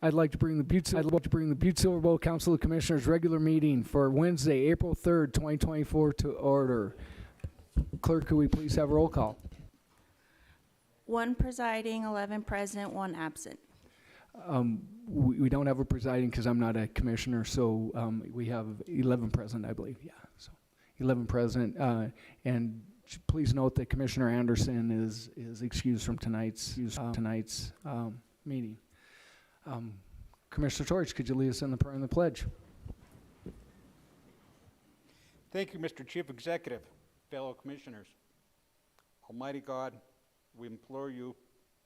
I'd like to bring the Butte-Silver Bowl Council of Commissioners regular meeting for Wednesday, April 3rd, 2024 to order. Clerk, could we please have a roll call? 1 presiding, 11 present, 1 absent. We don't have a presiding because I'm not a commissioner, so we have 11 present, I believe. Yeah, so 11 present. And please note that Commissioner Anderson is excused from tonight's meeting. Commissioner Torch, could you lead us in the prayer and the pledge? Thank you, Mr. Chief Executive, fellow commissioners. Almighty God, we implore you,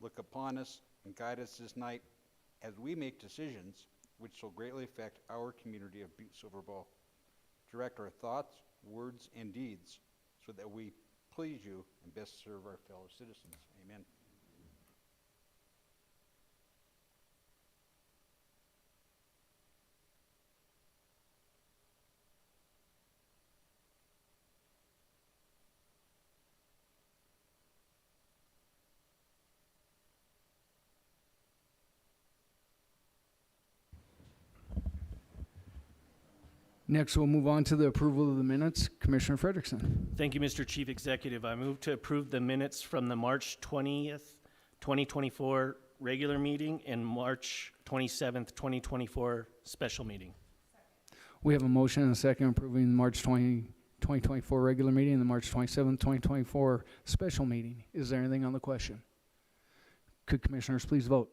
look upon us and guide us this night as we make decisions which will greatly affect our community of Butte-Silver Bowl. Direct our thoughts, words, and deeds so that we please you and best serve our fellow citizens. Amen. Next, we'll move on to the approval of the minutes. Commissioner Frederickson. Thank you, Mr. Chief Executive. I move to approve the minutes from the March 20th, 2024 regular meeting and March 27th, 2024 special meeting. We have a motion and a second approving the March 2024 regular meeting and the March 27th, 2024 special meeting. Is there anything on the question? Could commissioners please vote?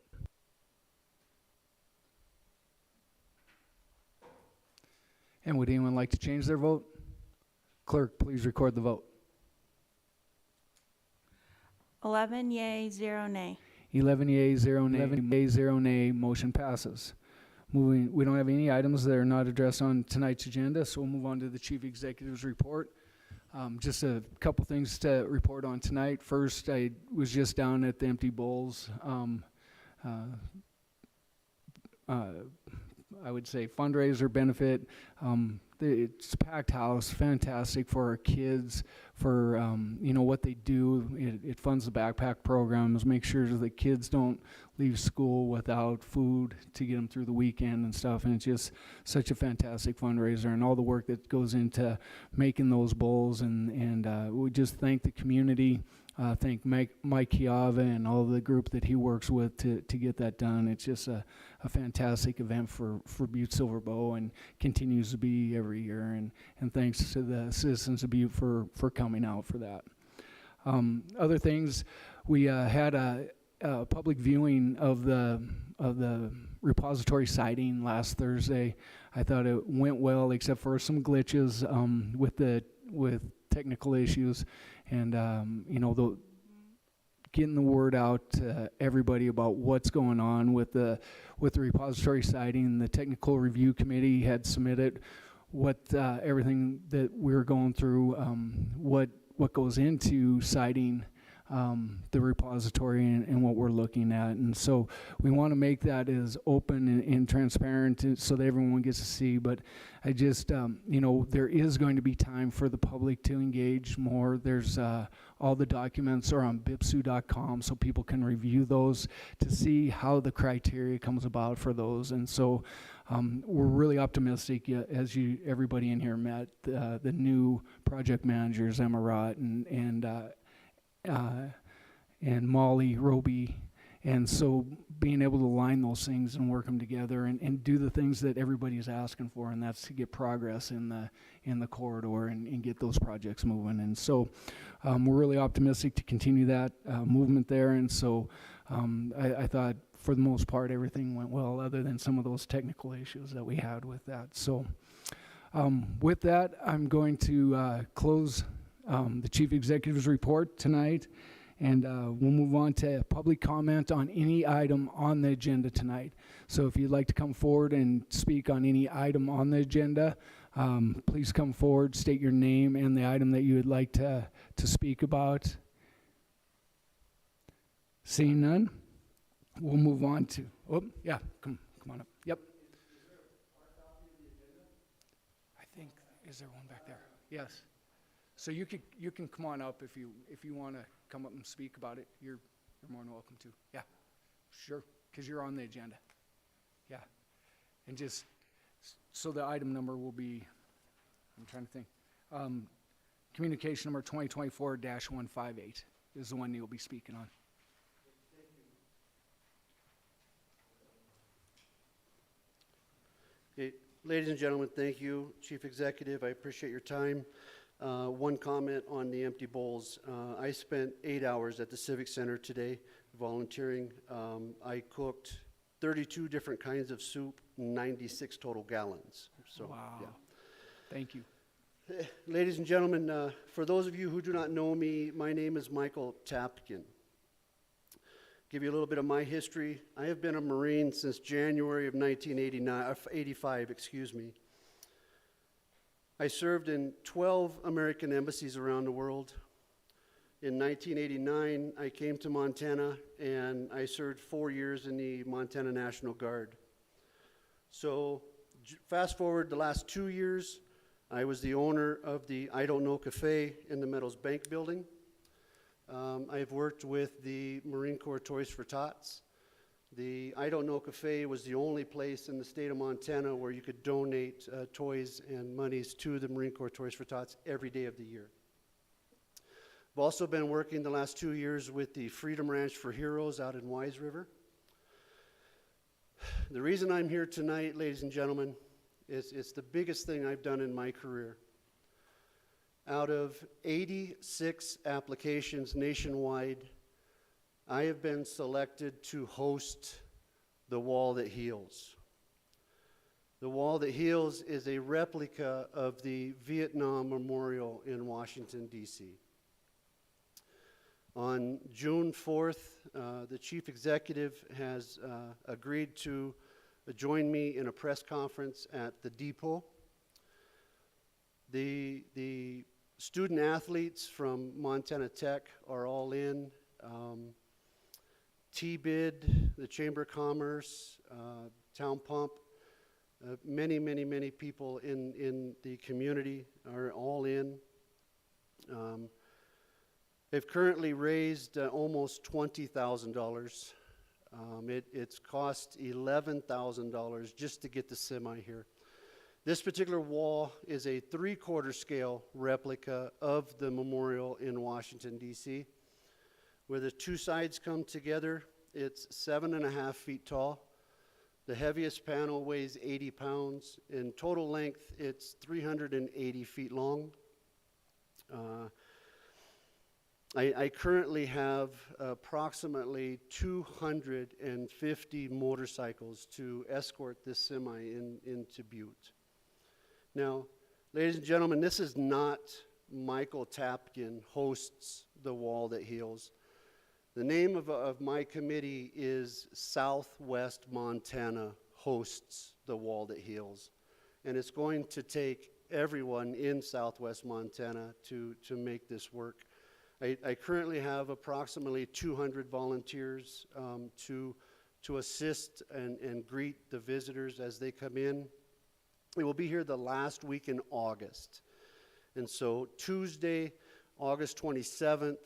And would anyone like to change their vote? Clerk, please record the vote. 11 yea, 0 nay. 11 yea, 0 nay. 11 yea, 0 nay. Motion passes. Moving, we don't have any items that are not addressed on tonight's agenda, so we'll move on to the Chief Executive's report. Just a couple things to report on tonight. First, I was just down at the Empty Bowls. I would say fundraiser benefit. It's a packed house, fantastic for our kids, for what they do. It funds the backpack programs, make sure the kids don't leave school without food to get them through the weekend and stuff. And it's just such a fantastic fundraiser, and all the work that goes into making those bowls. And we just thank the community. Thank Mike Chiava and all the group that he works with to get that done. It's just a fantastic event for Butte-Silver Bowl, and continues to be every year. And thanks to the citizens of Butte for coming out for that. Other things, we had a public viewing of the repository siding last Thursday. I thought it went well, except for some glitches with technical issues. And getting the word out to everybody about what's going on with the repository siding. The technical review committee had submitted everything that we're going through, what goes into siding the repository and what we're looking at. And so we want to make that as open and transparent so that everyone gets to see. But I just, there is going to be time for the public to engage more. There's all the documents are on bipsu.com, so people can review those to see how the criteria comes about for those. And so we're really optimistic, as everybody in here met, the new project managers, Emma Rott and Molly Roby. And so being able to line those things and work them together and do the things that everybody's asking for, and that's to get progress in the corridor and get those projects moving. And so we're really optimistic to continue that movement there. And so I thought for the most part everything went well, other than some of those technical issues that we had with that. So with that, I'm going to close the Chief Executive's report tonight, and we'll move on to public comment on any item on the agenda tonight. So if you'd like to come forward and speak on any item on the agenda, please come forward, state your name and the item that you would like to speak about. Seeing none, we'll move on to, come on up. Yep. I think, is there one back there? Yes. So you can come on up if you want to come up and speak about it. You're more than welcome to. Yeah, sure, because you're on the agenda. Yeah, and just so the item number will be, I'm trying to think. Communication number 2024-158 is the one you'll be speaking on. Okay, ladies and gentlemen, thank you, Chief Executive. I appreciate your time. One comment on the empty bowls. I spent 8 hours at the Civic Center today volunteering. I cooked 32 different kinds of soup, 96 total gallons. So, Wow. yeah. Thank you. Ladies and gentlemen, for those of you who do not know me, my name is Michael Tapkin. Give you a little bit of my history. I have been a Marine since January of 1985, excuse me. I served in 12 American embassies around the world. In 1989, I came to Montana and I served 4 years in the Montana National Guard. So fast forward the last 2 years, I was the owner of the I Don't Know Cafe in the Meadows Bank building. I've worked with the Marine Corps Toys for Tots. The I Don't Know Cafe was the only place in the state of Montana where you could donate toys and monies to the Marine Corps Toys for Tots every day of the year. I've also been working the last 2 years with the Freedom Ranch for Heroes out in Wise River. The reason I'm here tonight, ladies and gentlemen, is it's the biggest thing I've done in my career. Out of 86 applications nationwide, I have been selected to host the Wall That Heals. The Wall That Heals is a replica of the Vietnam Memorial in Washington, D.C. On June 4th, the Chief Executive has agreed to join me in a press conference at the depot. The student athletes from Montana Tech are all in. T-Bid, the Chamber of Commerce, Town Pump, many people in the community are all in. They've currently raised almost $20,000. It's cost $11,000 just to get the semi here. This particular wall is a 3/4 scale replica of the memorial in Washington, D.C. Where the two sides come together, it's 7.5 feet tall. The heaviest panel weighs 80 pounds. In total length, it's 380 feet long. I currently have approximately 250 motorcycles to escort this semi into Butte. Now, ladies and gentlemen, this is not Michael Tapkin hosts the Wall That Heals. The name of my committee is Southwest Montana hosts the Wall That Heals. And it's going to take everyone in Southwest Montana to make this work. I currently have approximately 200 volunteers to assist and greet the visitors as they come in. It will be here the last week in August. And so Tuesday, August 27th,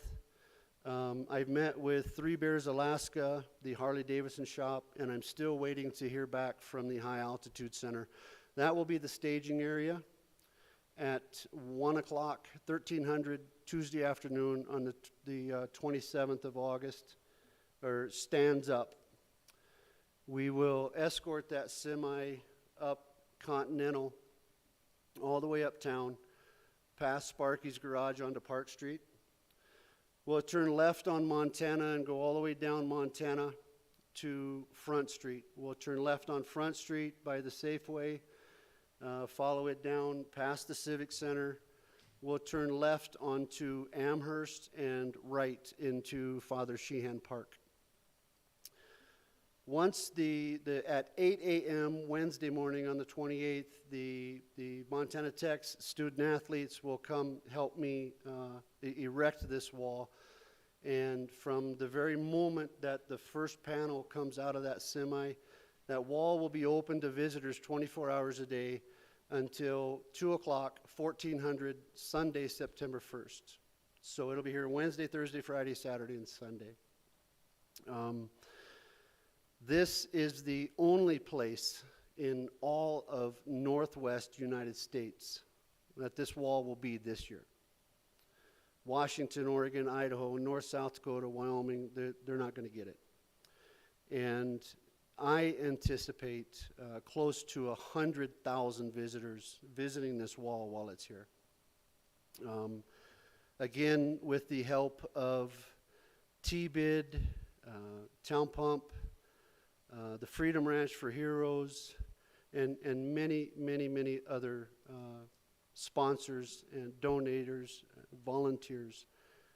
I've met with Three Bears Alaska, the Harley-Davidson shop, and I'm still waiting to hear back from the High Altitude Center. That will be the staging area at 1 o'clock, 1300 Tuesday afternoon on the 27th of August, or stands up. We will escort that semi up Continental, all the way uptown, past Sparky's Garage onto Park Street. We'll turn left on Montana and go all the way down Montana to Front Street. We'll turn left on Front Street by the Safeway, follow it down past the Civic Center. We'll turn left onto Amherst and right into Father Sheehan Park. Once at 8 a.m. Wednesday morning on the 28th, the Montana Tech student athletes will come help me erect this wall. And from the very moment that the first panel comes out of that semi, that wall will be open to visitors 24 hours a day. until 2 o'clock, 1400, Sunday, September 1st. So it'll be here Wednesday, Thursday, Friday, Saturday, and Sunday. This is the only place in all of Northwest United States that this wall will be this year. Washington, Oregon, Idaho, North, South Dakota, Wyoming, they're not going to get it. And I anticipate close to 100,000 visitors visiting this wall while it's here. Again, with the help of T-Bid, Town Pump, the Freedom Ranch for Heroes, and many other sponsors and donators, volunteers.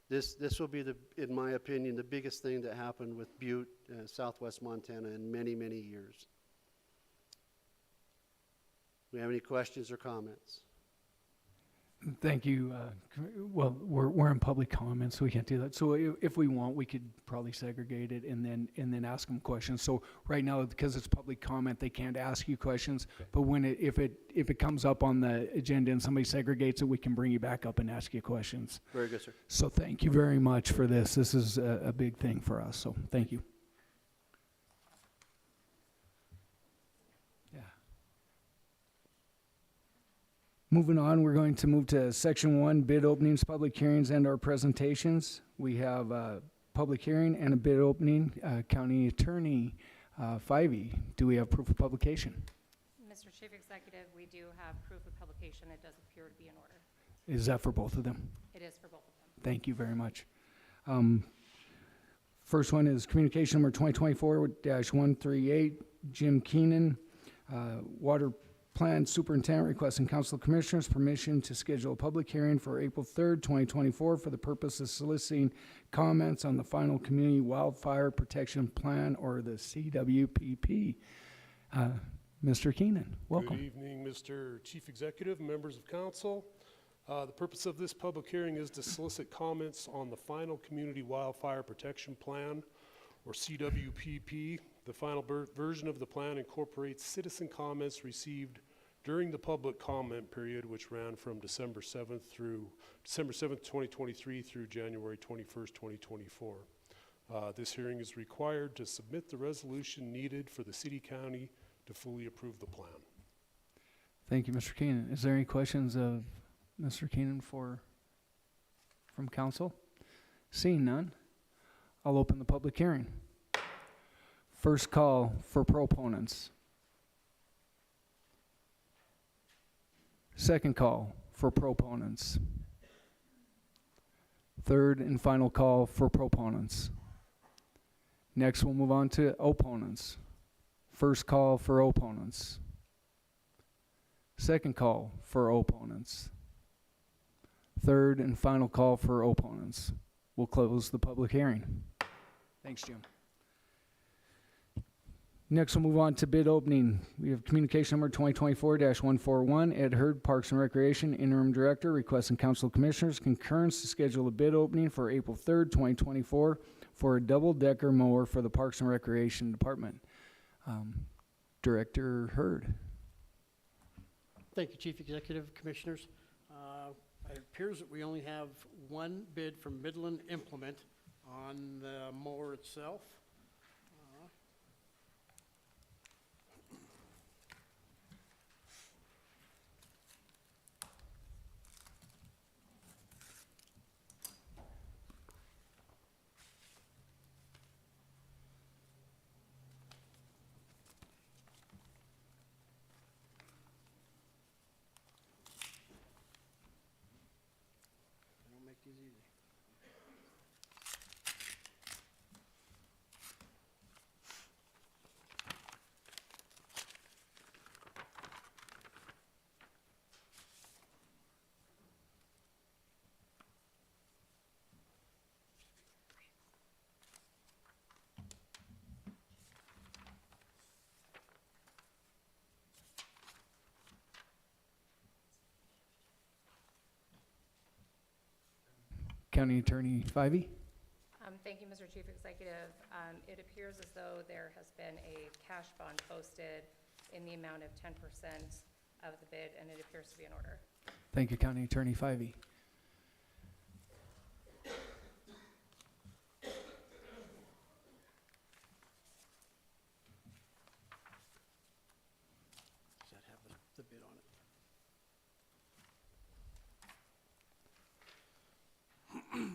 This will be, in my opinion, the biggest thing that happened with Butte, Southwest Montana in many years. Do we have any questions or comments? Thank you. Well, we're in public comments, so we can't do that. So if we want, we could probably segregate it and then ask them questions. So right now, because it's public comment, they can't ask you questions. Okay. But when if it comes up on the agenda and somebody segregates it, we can bring you back up and ask you questions. Very good, sir. So thank you very much for this. This is a big thing for us. So thank you. Moving on, we're going to move to Section 1, bid openings, public hearings, and our presentations. We have a public hearing and a bid opening. County Attorney Fyvie, do we have proof of publication? Mr. Chief Executive, we do have proof of publication. It does appear to be in order. Is that for both of them? It is for both of them. Thank you very much. First one is communication number 2024-138, Jim Keenan, Water Plan Superintendent requesting Council of Commissioners permission to schedule a public hearing for April 3rd, 2024 for the purpose of soliciting comments on the final Community Wildfire Protection Plan, or the CWPP. Mr. Keenan, welcome. Good evening, Mr. Chief Executive, members of council. The purpose of this public hearing is to solicit comments on the final Community Wildfire Protection Plan, or CWPP. The final version of the plan incorporates citizen comments received during the public comment period, which ran from December 7th, 2023 through January 21st, 2024. This hearing is required to submit the resolution needed for the city-county to fully approve the plan. Thank you, Mr. Keenan. Is there any questions of Mr. Keenan from council? Seeing none, I'll open the public hearing. First call for proponents. Second call for proponents. Third and final call for proponents. Next, we'll move on to opponents. First call for opponents. Second call for opponents. Third and final call for opponents. We'll close the public hearing. Thanks, Jim. Next, we'll move on to bid opening. We have communication number 2024-141, Ed Hurd, Parks and Recreation, Interim Director, requesting Council of Commissioners concurrence to schedule a bid opening for April 3rd, 2024 for a double-decker mower for the Parks and Recreation Department. Director Hurd. Thank you, Chief Executive, Commissioners. It appears that we only have one bid from Midland Implement on the mower itself. Make these easy. County Attorney Fyvie. Thank you, Mr. Chief Executive. It appears as though there has been a cash bond posted in the amount of 10% of the bid, and it appears to be in order. Thank you, County Attorney Fyvie. Does that have the bid on it?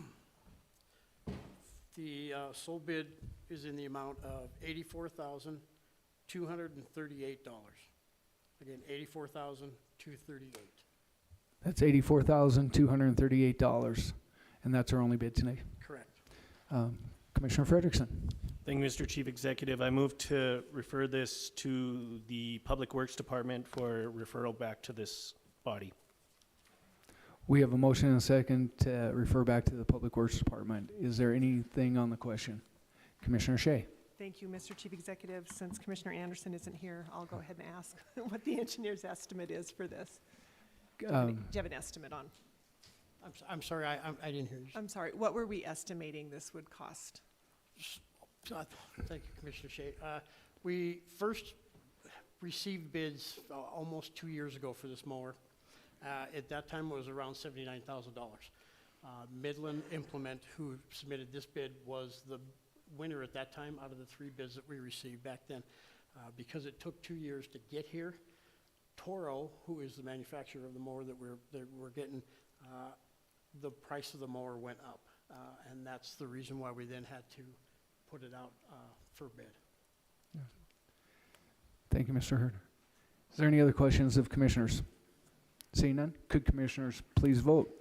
The sole bid is in the amount of $84,238. Again, $84,238. That's $84,238, and that's our only bid tonight. Correct. Commissioner Frederickson. Thank you, Mr. Chief Executive. I move to refer this to the Public Works Department for referral back to this body. We have a motion and a second to refer back to the Public Works Department. Is there anything on the question? Commissioner Shea. Thank you, Mr. Chief Executive. Since Commissioner Anderson isn't here, I'll go ahead and ask what the engineer's estimate is for this. Do you have an estimate on? I'm sorry, I didn't hear you. I'm sorry, what were we estimating this would cost? Thank you, Commissioner Shea. We first received bids almost 2 years ago for this mower. At that time, it was around $79,000. Midland Implement, who submitted this bid, was the winner at that time out of the 3 bids that we received back then. Because it took 2 years to get here, Toro, who is the manufacturer of the mower that we're getting, the price of the mower went up. And that's the reason why we then had to put it out for bid. Thank you, Mr. Hurd. Is there any other questions of commissioners? Seeing none, could commissioners please vote?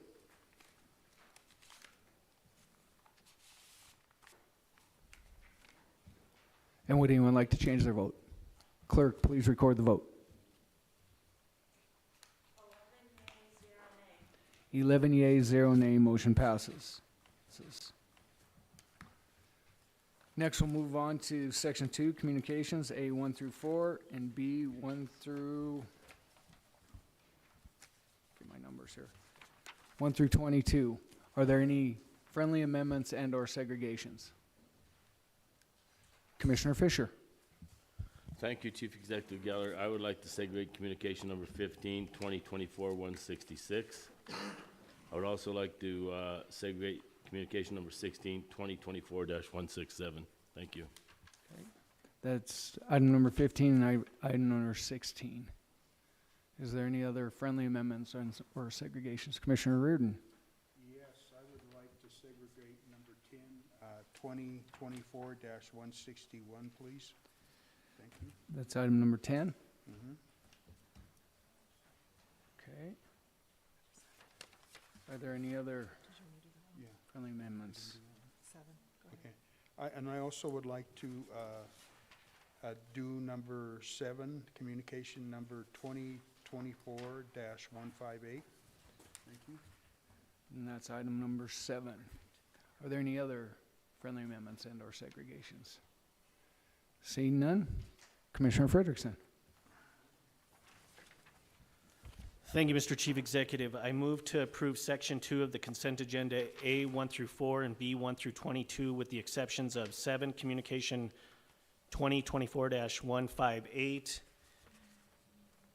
And would anyone like to change their vote? Clerk, please record the vote. 11 yeas, 0 nay, motion passes. Next, we'll move on to section 2, communications, A 1 through 4, and B 1 through, get my numbers here, 1 through 22. Are there any friendly amendments and or segregations? Commissioner Fisher. Thank you, Chief Executive Geller. I would like to segregate communication number 15, 2024-166. I would also like to segregate communication number 16, 2024-167. Thank you. That's item number 15 and item number 16. Is there any other friendly amendments or segregations? Commissioner Reardon. Yes, I would like to segregate number 10, 2024-161, please. Thank you. That's item number 10. Mhm. Okay. Are there any other Yeah. friendly amendments? 7, go ahead. Okay. And I also would like to do number 7, communication number 2024-158. Thank you. And that's item number 7. Are there any other friendly amendments and or segregations? Seeing none, Commissioner Frederickson. Thank you, Mr. Chief Executive. I move to approve Section 2 of the consent agenda, A 1 through 4 and B 1 through 22, with the exceptions of 7, communication 2024-158,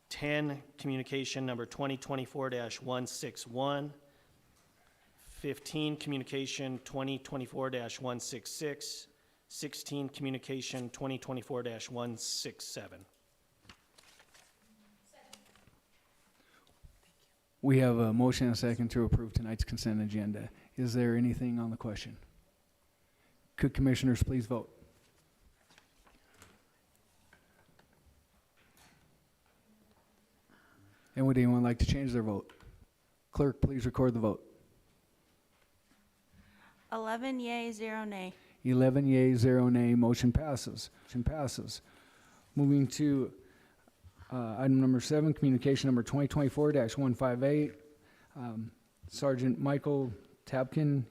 10, communication number 2024-161, 15, communication 2024-166, 16, communication 2024-167. We have a motion and a second to approve tonight's consent agenda. Is there anything on the question? Could commissioners please vote? And would anyone like to change their vote? Clerk, please record the vote. 11 yea, 0 nay. 11 yea, 0 nay, motion passes. Moving to item number 7, communication number 2024-158. Sergeant Michael Tabkin,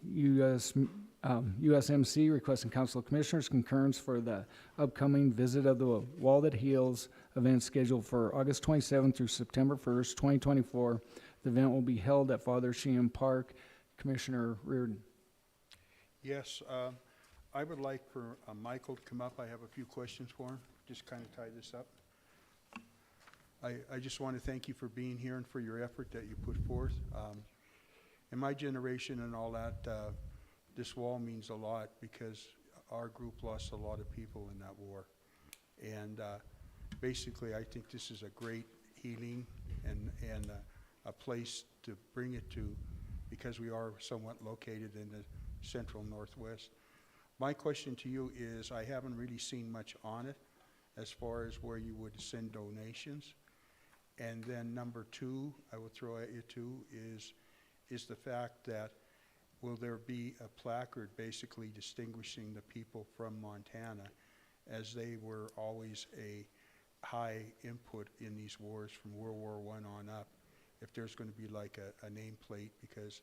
USMC, requesting Council of Commissioners concurrence for the upcoming Visit of the Wall That Heals event scheduled for August 27th through September 1st, 2024. The event will be held at Father Sheehan Park. Commissioner Reardon. Yes, I would like for Michael to come up. I have a few questions for him. Just kind of tie this up. I just want to thank you for being here and for your effort that you put forth. In my generation and all that, this wall means a lot because our group lost a lot of people in that war. And basically, I think this is a great healing and a place to bring it to, because we are somewhat located in the central northwest. My question to you is, I haven't really seen much on it as far as where you would send donations. And then number two, I will throw at you too, is the fact that will there be a placard basically distinguishing the people from Montana, as they were always a high input in these wars from World War I on up, if there's going to be like a nameplate, because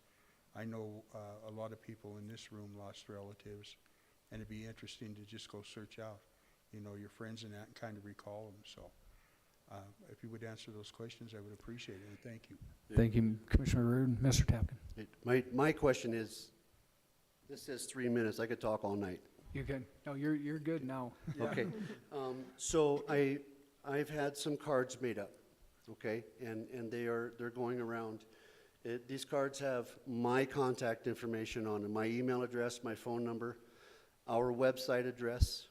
I know a lot of people in this room lost relatives, and it'd be interesting to just go search out, your friends and that, and kind of recall them. So if you would answer those questions, I would appreciate it, and thank you. Thank you, Commissioner Reardon. Mr. Tapkin. My question is, this says 3 minutes, I could talk all night. You're good. No, you're good now. Okay, so I've had some cards made up, okay, and they're going around. These cards have my contact information on them, my email address, my phone number, our website address.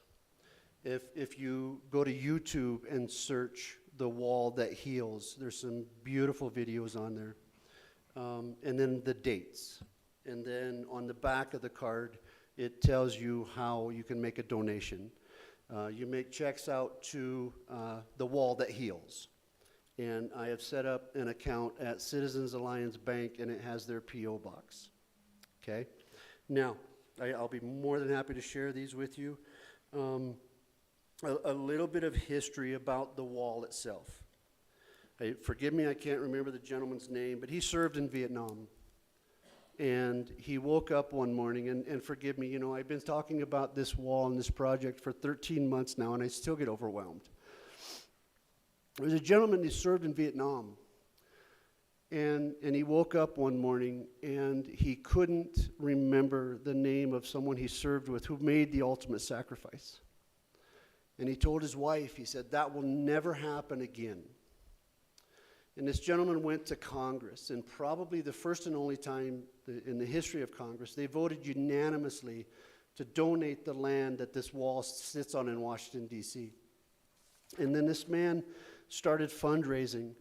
If you go to YouTube and search The Wall That Heals, there's some beautiful videos on there. And then the dates. And then on the back of the card, it tells you how you can make a donation. You make checks out to The Wall That Heals. And I have set up an account at Citizens Alliance Bank, and it has their P.O. box. Okay? Now, I'll be more than happy to share these with you. A little bit of history about the wall itself. Forgive me, I can't remember the gentleman's name, but he served in Vietnam. And he woke up one morning, and forgive me, I've been talking about this wall and this project for 13 months now, and I still get overwhelmed. There was a gentleman who served in Vietnam, and he woke up one morning, and he couldn't remember the name of someone he served with who made the ultimate sacrifice. And he told his wife, he said, that will never happen again. And this gentleman went to Congress, and probably the first and only time in the history of Congress, they voted unanimously to donate the land that this wall sits on in Washington, D.C. And then this man started fundraising,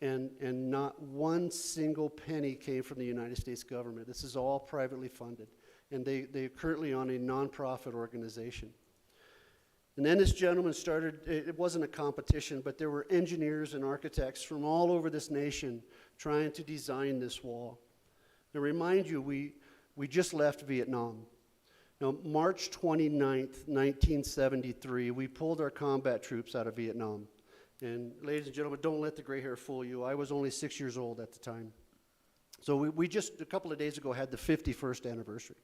and not one single penny came from the United States government. This is all privately funded, and they're currently on a nonprofit organization. And then this gentleman started, it wasn't a competition, but there were engineers and architects from all over this nation trying to design this wall. To remind you, we just left Vietnam. Now, March 29th, 1973, we pulled our combat troops out of Vietnam. And ladies and gentlemen, don't let the gray hair fool you. I was only 6 years old at the time. So we just, a couple of days ago, had the 51st anniversary.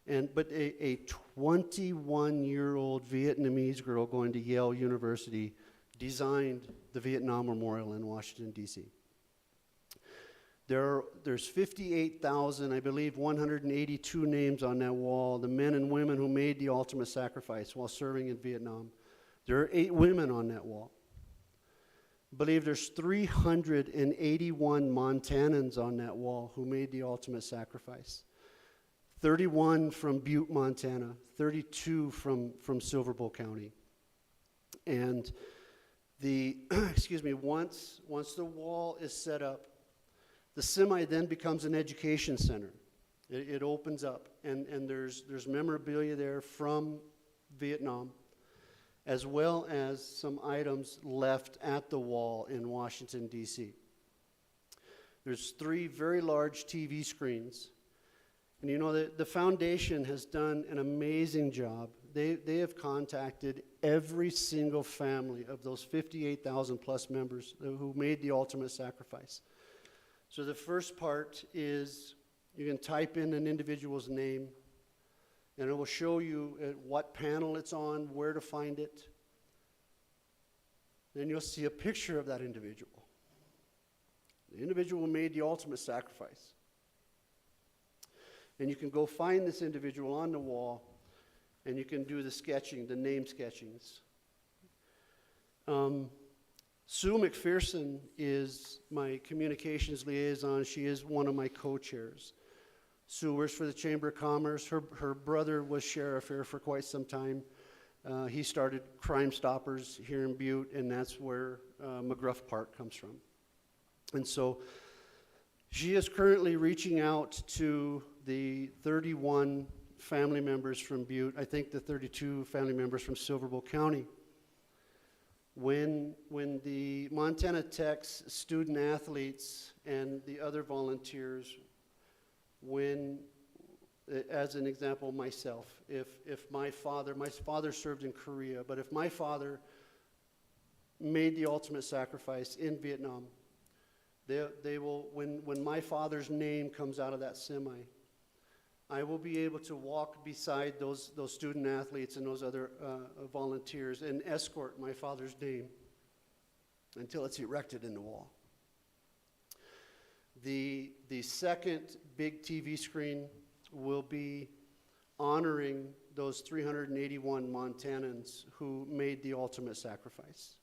But a 21-year-old Vietnamese girl going to Yale University designed the Vietnam Memorial in Washington, D.C. There's 58,000, I believe, 182 names on that wall, the men and women who made the ultimate sacrifice while serving in Vietnam. There are 8 women on that wall. I believe there's 381 Montanans on that wall who made the ultimate sacrifice. 31 from Butte, Montana, 32 from Silver Bowl County. And once the wall is set up, the semi then becomes an education center. It opens up, and there's memorabilia there from Vietnam, as well as some items left at the wall in Washington, D.C. There's 3 very large TV screens. And the foundation has done an amazing job. They have contacted every single family of those 58,000 plus members who made the ultimate sacrifice. So the first part is you can type in an individual's name, and it will show you what panel it's on, where to find it. Then you'll see a picture of that individual. The individual who made the ultimate sacrifice. And you can go find this individual on the wall, and you can do the sketching, the name sketchings. Sue McPherson is my communications liaison. She is one of my co-chairs. Sue works for the Chamber of Commerce. Her brother was sheriff here for quite some time. He started Crime Stoppers here in Butte, and that's where McGruff Park comes from. And so she is currently reaching out to the 31 family members from Butte, I think the 32 family members from Silver Bowl County. When the Montana Tech's student athletes and the other volunteers, as an example, myself, if my father served in Korea, but if my father made the ultimate sacrifice in Vietnam, they will, when my father's name comes out of that semi, I will be able to walk beside those student athletes and those other volunteers and escort my father's name until it's erected in the wall. The second big TV screen will be honoring those 381 Montanans who made the ultimate sacrifice.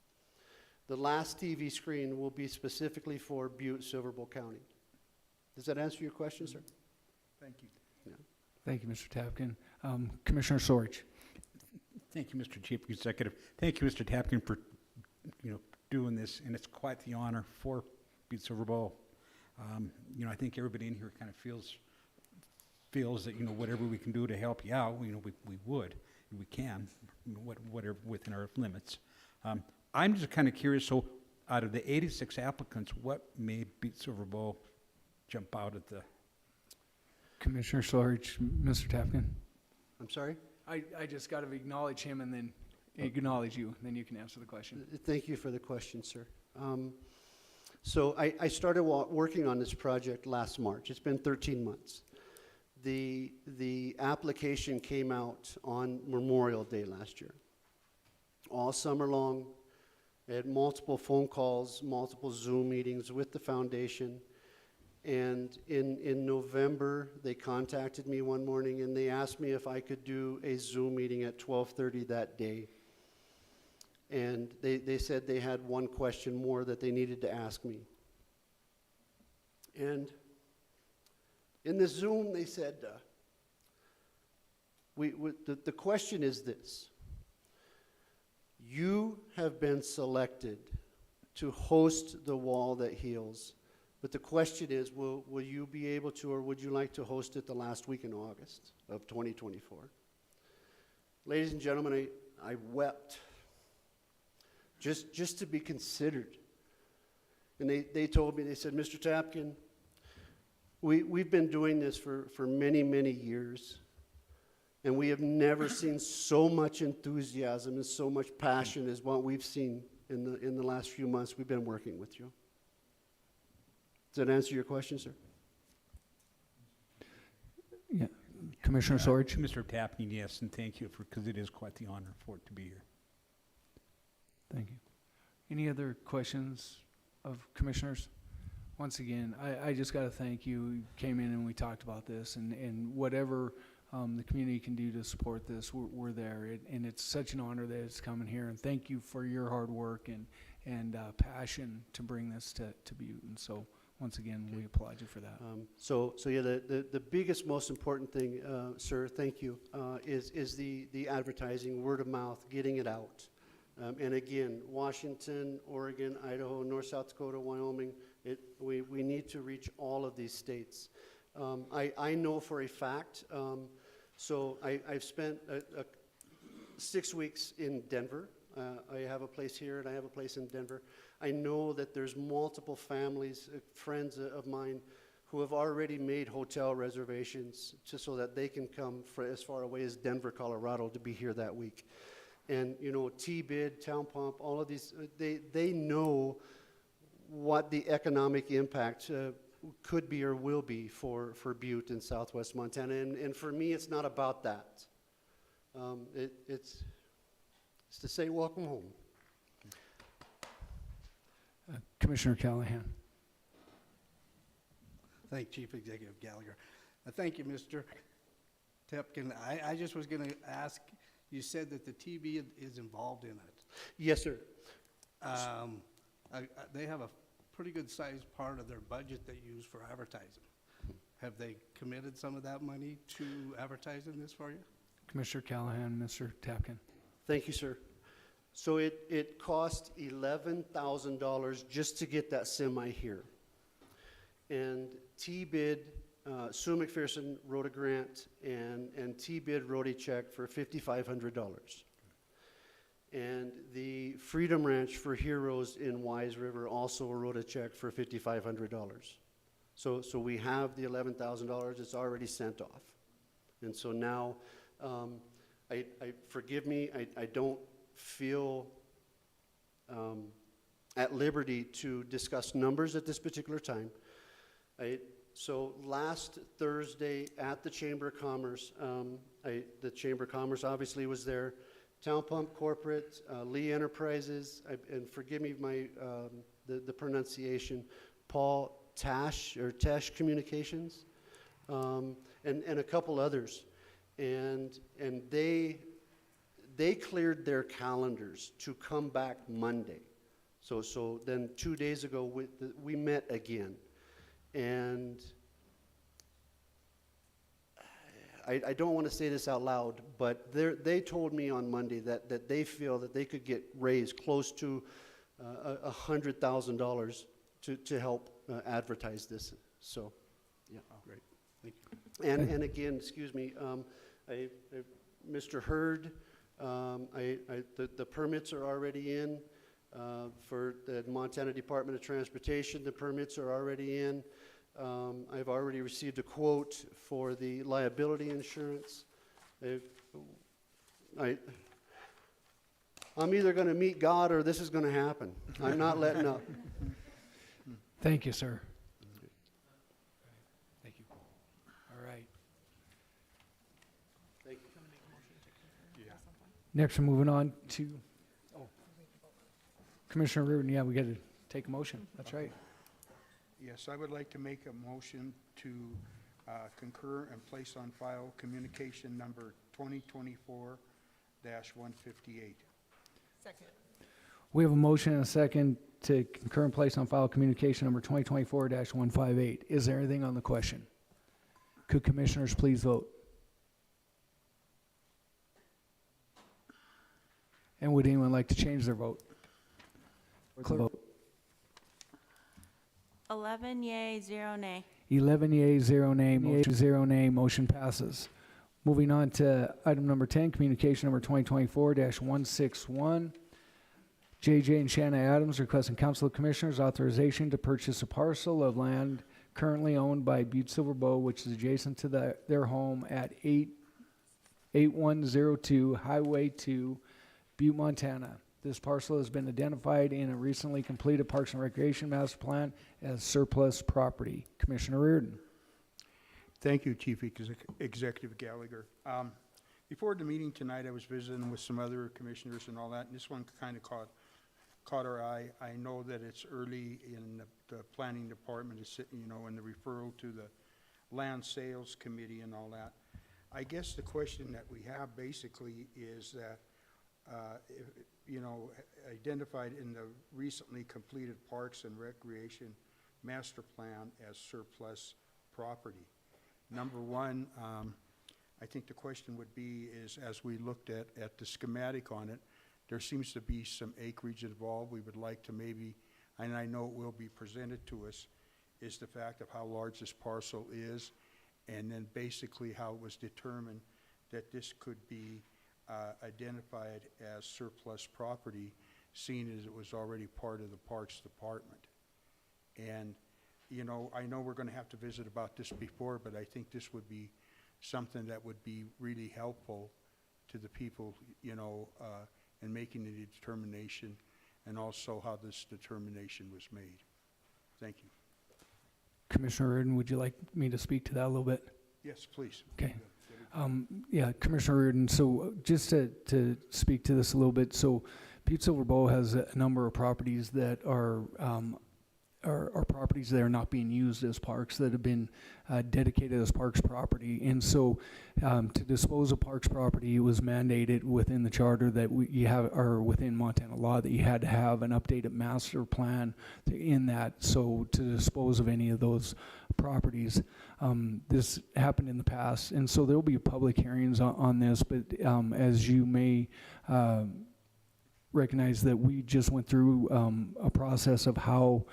The last TV screen will be specifically for Butte-Silver Bowl County. Does that answer your question, sir? Thank you. Thank you, Mr. Tapkin. Commissioner Sorge. Thank you, Mr. Chief Executive. Thank you, Mr. Tapkin, for, doing this, and it's quite the honor for Butte-Silver Bowl. I think everybody in here kind of feels that, whatever we can do to help you out, we would, we can, whatever within our limits. I'm just kind of curious, so out of the 86 applicants, what made Butte-Silver Bowl jump out at the... Commissioner Sorge, Mr. Tapkin. I'm sorry? I just got to acknowledge him and then acknowledge you, and then you can answer the question. Thank you for the question, sir. So I started working on this project last March. It's been 13 months. The application came out on Memorial Day last year. All summer long, I had multiple phone calls, multiple Zoom meetings with the foundation. And in November, they contacted me one morning and they asked me if I could do a Zoom meeting at 12:30 that day. And they said they had one question more that they needed to ask me. And in the Zoom, they said, the question is this: you have been selected to host the wall that heals. But the question is, will you be able to, or would you like to host it the last week in August of 2024? Ladies and gentlemen, I wept just to be considered. And they told me, they said, Mr. Tapkin, we've been doing this for many, many years, and we have never seen so much enthusiasm and so much passion as what we've seen in the last few months we've been working with you. Does that answer your question, sir? Yeah. Commissioner Sorge. Mr. Tapkin, yes, and thank you because it is quite the honor for it to be here. Thank you. Any other questions of commissioners? Once again, I just got to thank you. You came in and we talked about this, and whatever the community can do to support this, we're there. And it's such an honor that it's coming here. And thank you for your hard work and passion to bring this to Butte. And so, once again, we applaud you for that. So yeah, the biggest, most important thing, sir, thank you, is the advertising, word of mouth, getting it out. And again, Washington, Oregon, Idaho, North, South Dakota, Wyoming, we need to reach all of these states. I know for a fact, so I've spent 6 weeks in Denver. I have a place here and I have a place in Denver. I know that there's multiple families, friends of mine, who have already made hotel reservations just so that they can come as far away as Denver, Colorado to be here that week. And, T-Bid, Town Pump, all of these, they know what the economic impact could be or will be for Butte in southwest Montana. And for me, it's not about that. It's to say welcome home. Commissioner Callahan. Thank Chief Executive Gallagher. Thank you, Mr. Tepkin. I just was going to ask, you said that the TV is involved in it. Yes, sir. they have a pretty good sized part of their budget they use for advertising. Have they committed some of that money to advertising this for you? Commissioner Callahan, Mr. Tapkin. Thank you, sir. So it cost $11,000 just to get that semi here. And T-Bid, Sue McPherson wrote a grant, and T-Bid wrote a check for $5,500. And the Freedom Ranch for Heroes in Wise River also wrote a check for $5,500. So we have the $11,000, it's already sent off. And so now, forgive me, I don't feel at liberty to discuss numbers at this particular time. So last Thursday at the Chamber of Commerce, the Chamber of Commerce obviously was there. Town Pump Corporate, Lee Enterprises, and forgive me the pronunciation, Paul Tash Communications, and a couple others, and they cleared their calendars to come back Monday. So then 2 days ago we met again, and I don't want to say this out loud, but they told me on Monday that they feel that they could get raised close to $100,000 to help advertise this. So, yeah. Oh, great. Thank you. And again, excuse me, Mr. Hurd, the permits are already in for the Montana Department of Transportation. The permits are already in. I've already received a quote for the liability insurance. I'm either going to meet God or this is going to happen. I'm not letting up. Thank you, sir. Thank you. All right. Thank you. Next, we're moving on to Commissioner Reardon. Yeah, we got to take a motion. That's right. Yes, I would like to make a motion to concur and place on file communication number 2024-158. Second. We have a motion and a second to concur and place on file communication number 2024-158. Is there anything on the question? Could commissioners please vote? And would anyone like to change their vote? Clerk. 11 yea, 0 nay. 11 yea, 0 nay, motion 0 nay, motion passes. Moving on to item number 10, communication number 2024-161. JJ and Shanna Adams requesting Council of Commissioners authorization to purchase a parcel of land currently owned by Butte-Silver, which is adjacent to their home at 8102 Highway 2, Butte, Montana. This parcel has been identified in a recently completed Parks and Recreation Master Plan as surplus property. Commissioner Reardon. Thank you, Chief Executive Gallagher. Before the meeting tonight, I was visiting with some other commissioners and all that, and this one kind of caught our eye. I know that it's early in the planning department, and the referral to the land sales committee and all that. I guess the question that we have basically is that, identified in the recently completed Parks and Recreation Master Plan as surplus property. Number one, I think the question would be is, as we looked at the schematic on it, there seems to be some acreage involved. We would like to maybe, and I know it will be presented to us, is the fact of how large this parcel is, and then basically how it was determined that this could be identified as surplus property, seeing as it was already part of the Parks Department. And, I know we're going to have to visit about this before, but I think this would be something that would be really helpful to the people, in making the determination, and also how this determination was made. Thank you. Commissioner Reardon, would you like me to speak to that a little bit? Yes, please. Okay. Yeah, Commissioner Reardon, so just to speak to this a little bit, so Butte-Silver has a number of properties that are are properties that are not being used as parks, that have been dedicated as parks property. And so to dispose of parks property, it was mandated within the charter that you have, or within Montana law, that you had to have an updated master plan in that. So to dispose of any of those properties, this happened in the past. And so there'll be public hearings on this, but as you may recognize, that we just went through a process of how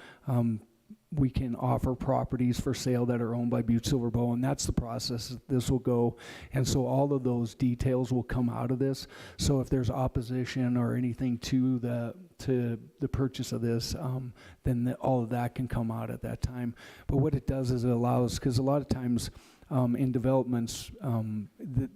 we can offer properties for sale that are owned by Butte-Silver Bow, and that's the process that this will go. And so all of those details will come out of this. So if there's opposition or anything to the purchase of this, then all of that can come out at that time. But what it does is it allows, because a lot of times in developments,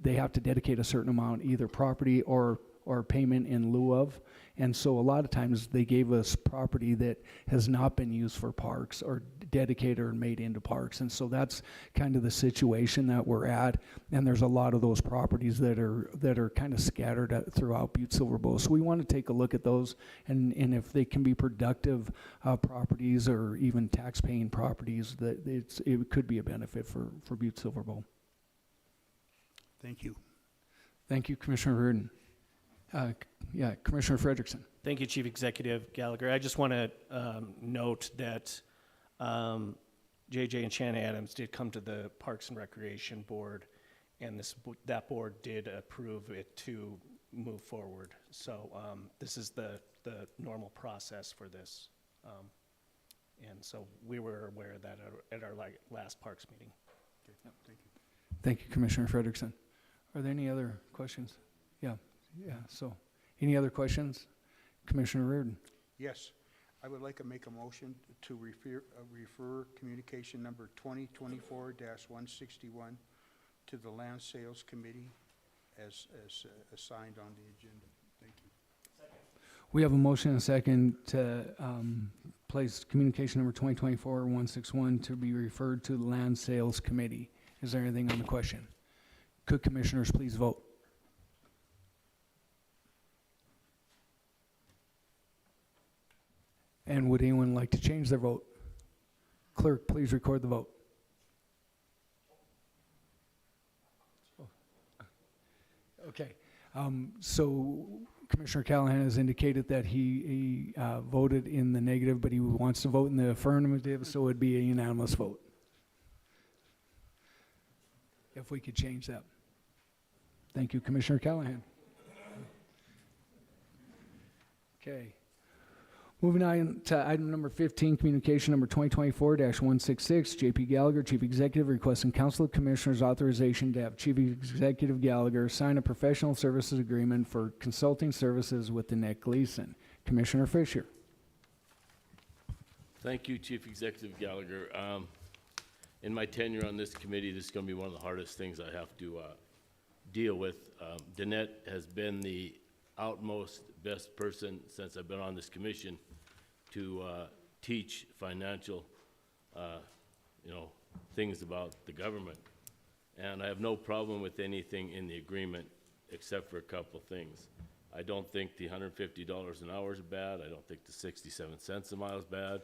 they have to dedicate a certain amount, either property or payment in lieu of. And so a lot of times they gave us property that has not been used for parks or dedicated or made into parks. And so that's kind of the situation that we're at. And there's a lot of those properties that are kind of scattered throughout Butte-Silver Bow. So we want to take a look at those, and if they can be productive properties or even tax-paying properties, that it could be a benefit for Butte-Silver Bow. Thank you. Thank you, Commissioner Reardon. Commissioner Frederickson. Thank you, Chief Executive Gallagher. I just want to note that JJ and Shannon Adams did come to the Parks and Recreation Board, and that board did approve it to move forward. So this is the normal process for this. And so we were aware of that at our last Parks meeting. Okay. Thank you. Thank you, Commissioner Frederickson. Are there any other questions? So any other questions? Commissioner Reardon. Yes, I would like to make a motion to refer communication number 2024-161 to the Land Sales Committee as assigned on the agenda. Thank you. We have a motion and a second to place communication number 2024-161 to be referred to the Land Sales Committee. Is there anything on the question? Could commissioners please vote? And would anyone like to change their vote? Clerk, please record the vote. Okay. So Commissioner Callahan has indicated that he voted in the negative, but he wants to vote in the affirmative, so it would be a unanimous vote. If we could change that. Thank you, Commissioner Callahan. Okay. Moving on to item number 15, communication number 2024-166, J.P. Gallagher, Chief Executive, requesting Council of Commissioners authorization to have Chief Executive Gallagher sign a professional services agreement for consulting services with Nick Gleason. Commissioner Fisher. Thank you, Chief Executive Gallagher. In my tenure on this committee, this is going to be one of the hardest things I have to deal with. Danette has been the outmost best person since I've been on this commission to teach financial, things about the government. And I have no problem with anything in the agreement except for a couple things. I don't think the $150 an hour is bad. I don't think the 67 cents a mile is bad.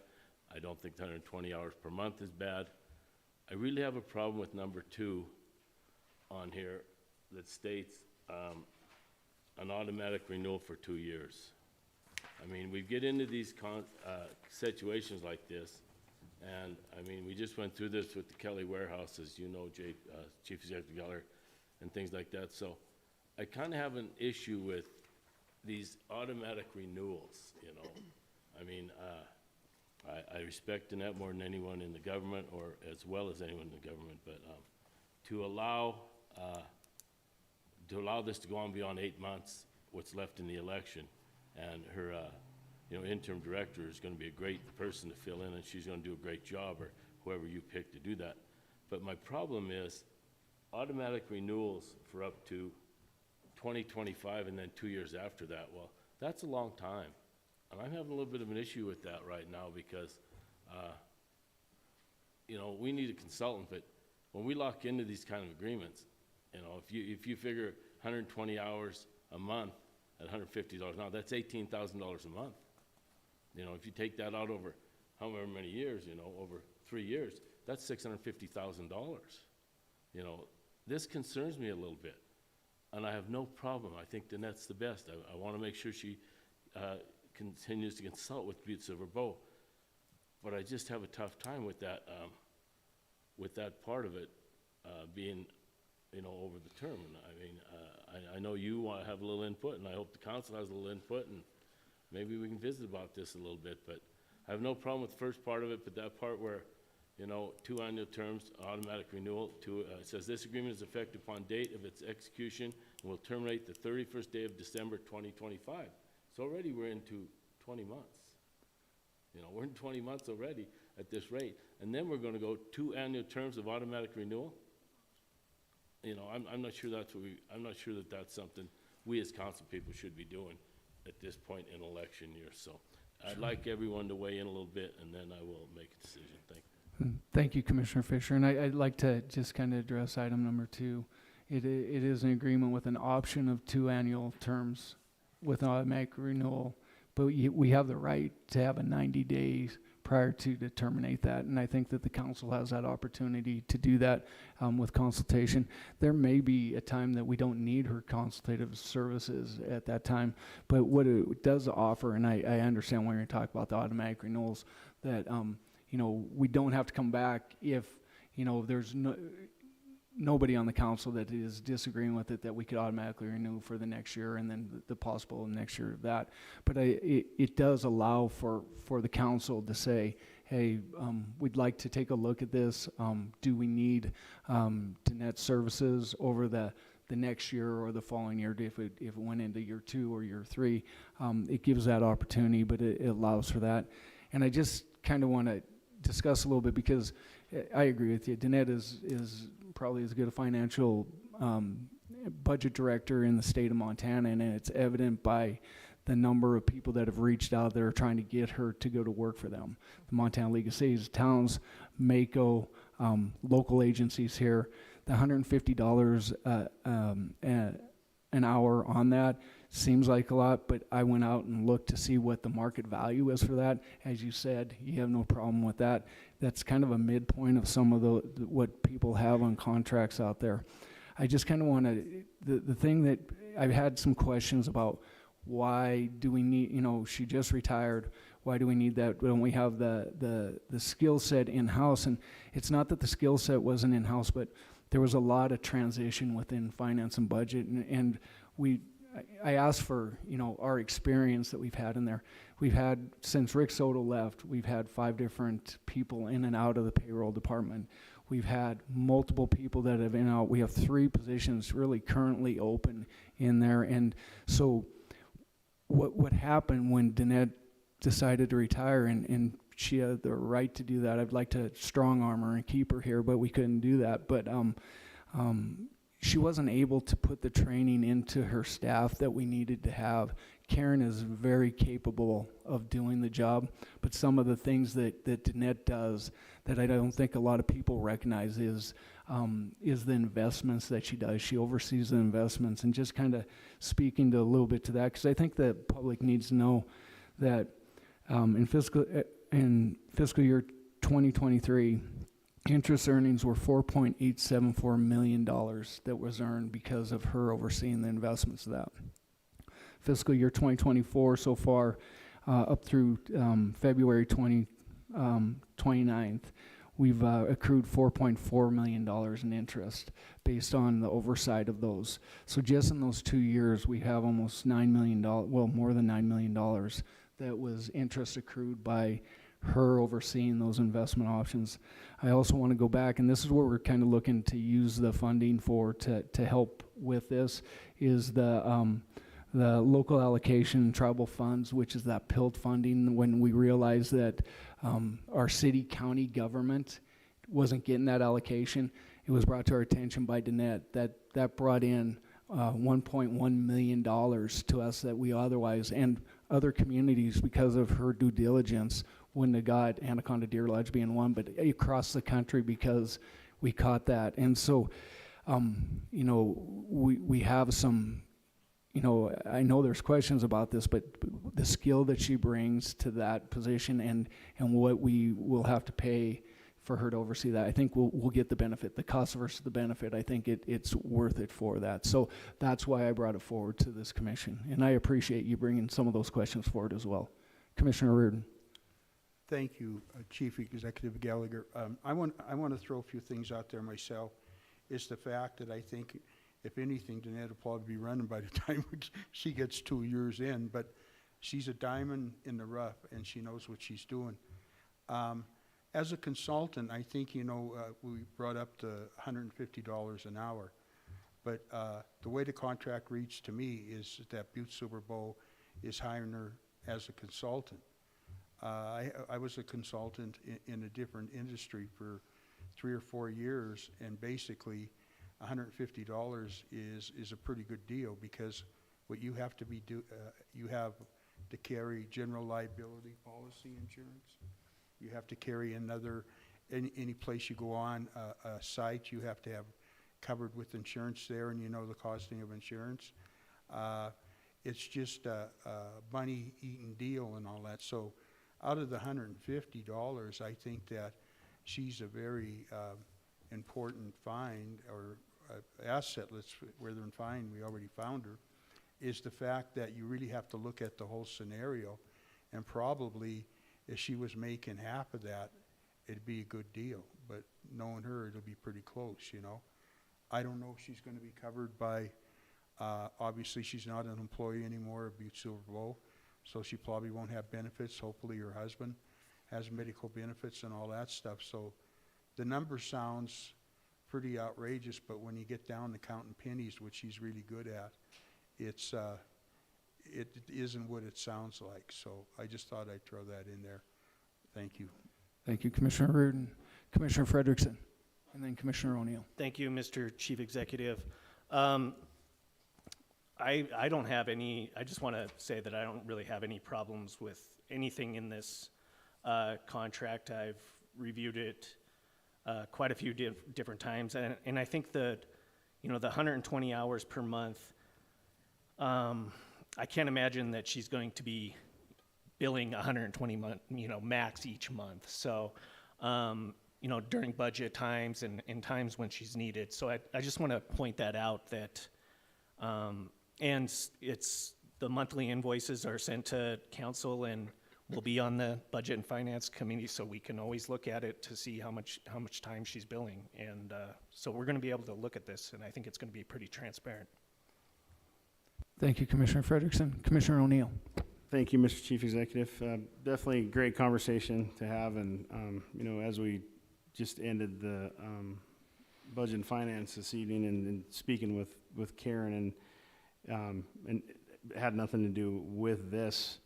I don't think the 120 hours per month is bad. I really have a problem with number 2 on here that states an automatic renewal for 2 years. I mean, we get into these situations like this, and I mean, we just went through this with the Kelly warehouses, Chief Executive Geller, and things like that. So I kind of have an issue with these automatic renewals, I mean, I respect Danette more than anyone in the government, or as well as anyone in the government, but to allow this to go on beyond 8 months, what's left in the election, and her interim director is going to be a great person to fill in, and she's going to do a great job, or whoever you pick to do that. But my problem is automatic renewals for up to 2025 and then 2 years after that. Well, that's a long time. And I'm having a little bit of an issue with that right now because, we need a consultant, but when we lock into these kind of agreements, if you figure 120 hours a month at $150 now, that's $18,000 a month. If you take that out over however many years, you know, over 3 years, that's $650,000. You know, this concerns me a little bit, and I have no problem. I think Danette's the best. I want to make sure she continues to consult with Butte-Silver Bow, but I just have a tough time with that part of it being, you know, over the term. And I mean, I know you want to have a little input, and I hope the council has a little input, and maybe we can visit about this a little bit, but I have no problem with the first part of it, but that part where, you know, 2 annual terms, automatic renewal, it says this agreement is effective upon date of its execution and will terminate the 31st day of December 2025. So already we're into 20 months. You know, we're in 20 months already at this rate. And then we're gonna go 2 annual terms of automatic renewal. You know, I'm not sure I'm not sure that that's something we as council people should be doing at this point in election year. So I'd like everyone to weigh in a little bit, and then I will make a decision. Thank you. Thank you, Commissioner Fisher. And I'd like to just kind of address item number 2. It is an agreement with an option of 2 annual terms with automatic renewal, but we have the right to have a 90 days prior to terminate that. And I think that the council has that opportunity to do that with consultation. There may be a time that we don't need her consultative services at that time, but what it does offer, and I understand when you're talking about the automatic renewals, that you know, we don't have to come back if, you know, there's nobody on the council that is disagreeing with it, that we could automatically renew for the next year and then the possible next year of that. But it does allow for the council to say, hey, we'd like to take a look at this. Do we need Danette services over the next year or the following year if it went into year 2 or year 3? It gives that opportunity, but it allows for that. And I just kind of want to discuss a little bit, because I agree with you. Danette is probably as good a financial budget director in the state of Montana, and it's evident by the number of people that have reached out that are trying to get her to go to work for them. The Montana League of Cities, Towns, MACO, local agencies here. The $150 an hour on that seems like a lot, but I went out and looked to see what the market value is for that. As you said, you have no problem with that. That's kind of a midpoint of some of what people have on contracts out there. I just kind of want to, the thing that I've had some questions about, why do we need, you know, she just retired, why do we need that when we have the skill set in-house? And it's not that the skill set wasn't in-house, but there was a lot of transition within finance and budget, and I asked for, you know, our experience that we've had in there. We've had, since Rick Soto left, we've had 5 different people in and out of the payroll department. We've had multiple people that have been out. We have 3 positions really currently open in there. And so what happened when Danette decided to retire, and she had the right to do that. I'd like to strong arm her and keep her here, but we couldn't do that. But she wasn't able to put the training into her staff that we needed to have. Karen is very capable of doing the job, but some of the things that Danette does that I don't think a lot of people recognize is the investments that she does. She oversees the investments, and just kind of speaking to a little bit to that, because I think the public needs to know that in fiscal year 2023, interest earnings were $4.874 million that was earned because of her overseeing the investments of that. Fiscal year 2024 so far, up through February 29th, we've accrued $4.4 million in interest based on the oversight of those. So just in those 2 years, we have almost $9 million, well, more than $9 million that was interest accrued by her overseeing those investment options. I also want to go back, and this is where we're kind of looking to use the funding for to help with this, is the local allocation tribal funds, which is that PILT funding. When we realized that our city-county government wasn't getting that allocation, it was brought to our attention by Danette that brought in $1.1 million to us that we otherwise, and other communities, because of her due diligence, wouldn't have got, Anaconda Deer Lodge being one, but across the country, because we caught that. And so, you know, we have some, you know, I know there's questions about this, but the skill that she brings to that position and what we will have to pay for her to oversee that, I think we'll get the benefit, the cost versus the benefit. I think it's worth it for that. So that's why I brought it forward to this commission. And I appreciate you bringing some of those questions forward as well. Commissioner Reardon. Thank you, Chief Executive Gallagher. I want to throw a few things out there myself. Is the fact that I think, if anything, Danette will probably be running by the time she gets 2 years in, but she's a diamond in the rough, and she knows what she's doing. As a consultant, I think, you know, we brought up the $150 an hour, but the way the contract reads to me is that Butte-Silver is hiring her as a consultant. I was a consultant in a different industry for 3 or 4 years, and basically $150 is a pretty good deal, because what you have to you have to carry general liability policy insurance. You have to carry any place you go on a site, you have to have covered with insurance there, and you know the costing of insurance. It's just a money-eating deal and all that. So out of the $150, I think that she's a very important find, or asset, rather than find, we already found her, is the fact that you really have to look at the whole scenario, and probably if she was making half of that, it'd be a good deal. But knowing her, it'll be pretty close, you know. I don't know if she's going to be covered by, obviously she's not an employee anymore of Butte-Silver, so she probably won't have benefits. Hopefully her husband has medical benefits and all that stuff. So the number sounds pretty outrageous, but when you get down to counting pennies, which she's really good at, it isn't what it sounds like. So I just thought I'd throw that in there. Thank you. Thank you, Commissioner Reardon. Commissioner Frederickson, and then Commissioner O'Neill. Thank you, Mr. Chief Executive. I don't have any, I just want to say that I don't really have any problems with anything in this contract. I've reviewed it quite a few different times, and I think that, you know, the 120 hours per month, I can't imagine that she's going to be billing 120 max each month. So, you know, during budget times and times when she's needed. So I just want to point that out, that, and it's, the monthly invoices are sent to council and will be on the Budget and Finance Committee, so we can always look at it to see how much time she's billing. And so we're going to be able to look at this, and I think it's going to be pretty transparent. Thank you, Commissioner Frederickson. Commissioner O'Neill. Thank you, Mr. Chief Executive. Definitely a great conversation to have, and you know, as we just ended the Budget and Finance this evening, and speaking with Karen, and it had nothing to do with this,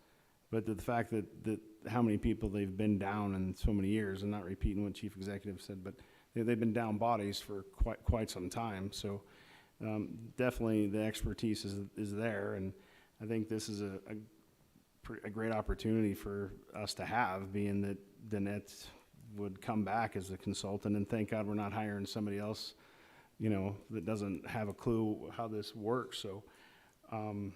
but the fact that how many people they've been down in so many years, and not repeating what Chief Executive said, but they've been down bodies for quite some time. So definitely the expertise is there, and I think this is a great opportunity for us to have, being that Danette would come back as a consultant, and thank God we're not hiring somebody else, you know, that doesn't have a clue how this works. So I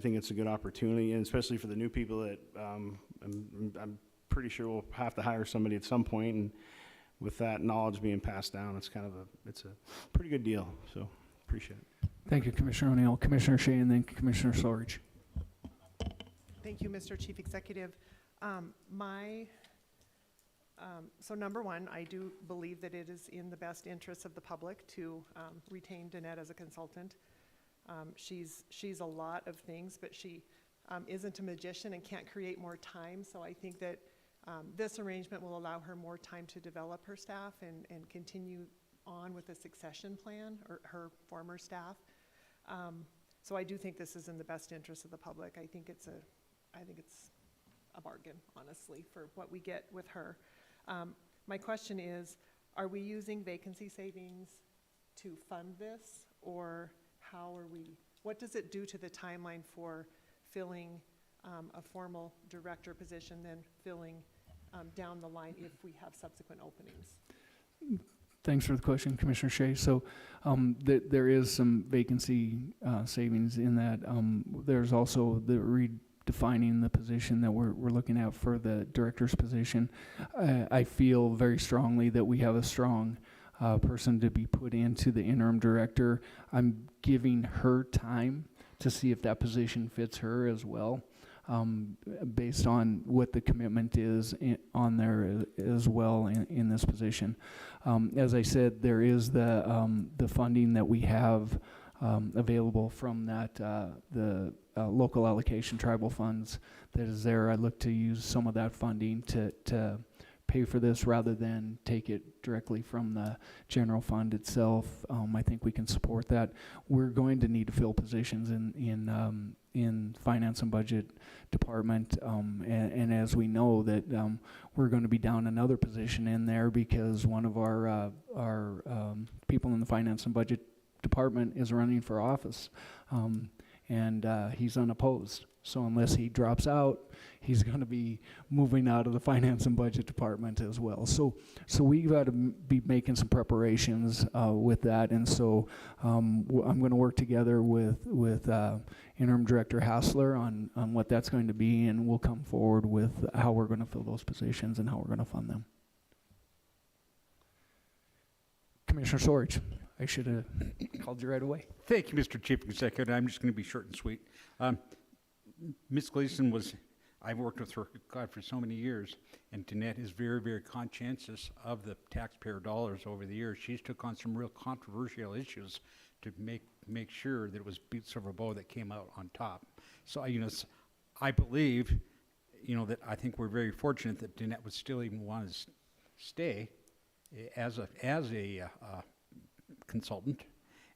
think it's a good opportunity, and especially for the new people that I'm pretty sure we'll have to hire somebody at some point, and with that knowledge being passed down, it's a pretty good deal. So appreciate it. Thank you, Commissioner O'Neill. Commissioner Shea, and then Commissioner Sorge. Thank you, Mr. Chief Executive. So number one, I do believe that it is in the best interest of the public to retain Danette as a consultant. She's a lot of things, but she isn't a magician and can't create more time. So I think that this arrangement will allow her more time to develop her staff and continue on with a succession plan, or her former staff. So I do think this is in the best interest of the public. I think it's a bargain, honestly, for what we get with her. My question is, are we using vacancy savings to fund this, or what does it do to the timeline for filling a formal director position, then filling down the line if we have subsequent openings? Thanks for the question, Commissioner Shea. So there is some vacancy savings in that. There's also the redefining the position that we're looking at for the director's position. I feel very strongly that we have a strong person to be put into the interim director. I'm giving her time to see if that position fits her as well, based on what the commitment is on there as well in this position. As I said, there is the funding that we have available from that the local allocation tribal funds that is there. I look to use some of that funding to pay for this rather than take it directly from the general fund itself. I think we can support that. We're going to need to fill positions in finance and budget department, and as we know that we're going to be down another position in there because one of our people in the finance and budget department is running for office, and he's unopposed. So unless he drops out, he's going to be moving out of the finance and budget department as well. So we've got to be making some preparations with that, and so I'm going to work together with interim director Hassler on what that's going to be, and we'll come forward with how we're going to fill those positions and how we're going to fund them. Commissioner Sorge, I should have called you right away. Thank you, Mr. Chief Executive. I'm just going to be short and sweet. Ms. Gleason I've worked with her, God, for so many years, and Danette is very, very conscientious of the taxpayer dollars over the years. She's took on some real controversial issues to make sure that it was Butte-Silver that came out on top. So, I believe, that I think we're very fortunate that Danette would still even want to stay as a consultant.